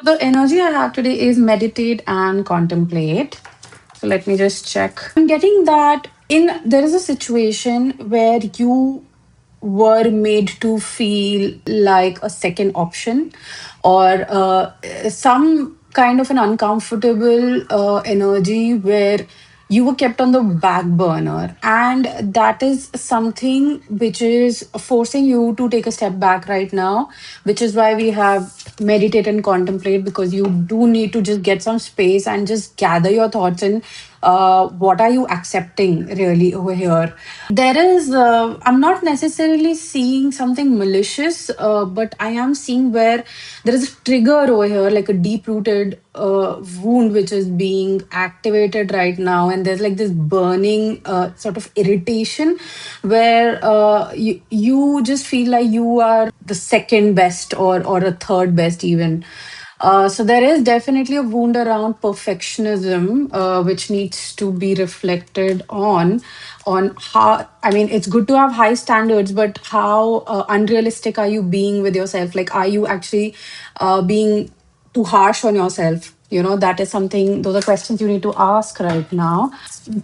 The energy I have today is meditate and contemplate. So let me just check. I'm getting that in there is a situation where you were made to feel like a second option or some kind of an uncomfortable energy where you were kept on the back burner, and that is something which is forcing you to take a step back right now, which is why we have meditate and contemplate, because you do need to just get some space and just gather your thoughts and what are you accepting really over here. There is I'm not necessarily seeing something malicious, but I am seeing where there is a trigger over here, like a deep rooted wound which is being activated right now, and there's like this burning sort of irritation where you just feel like you are the second best or a third best even. So there is definitely a wound around perfectionism, which needs to be reflected on how. I mean, it's good to have high standards, but how unrealistic are you being with yourself? Like, are you actually being too harsh on yourself? That is something. Those are questions you need to ask right now.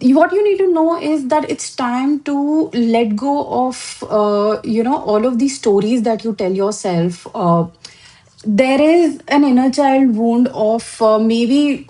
What you need to know is that it's time to let go of all of these stories that you tell yourself. There is an inner child wound of maybe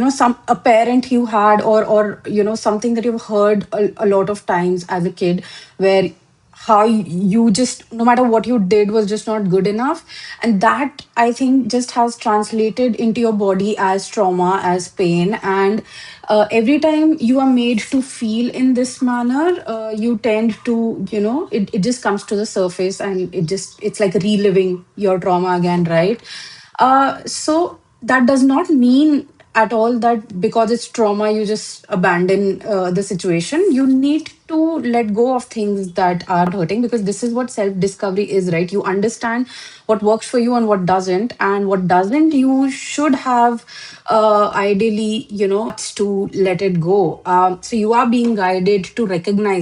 some a parent you had, or something that you've heard a lot of times as a kid, where how you just, no matter what you did, was just not good enough, and that, I think, just has translated into your body as trauma, as pain. And every time you are made to feel in this manner, you tend to, it just comes to the surface, and it's like reliving your trauma again, right? So that does not mean at all that because it's trauma you just abandon the situation. You need to let go of things that are hurting, because this is what self discovery is, right? You understand what works for you and what doesn't, and what doesn't, you should have ideally to let it go. So you are being guided to recognize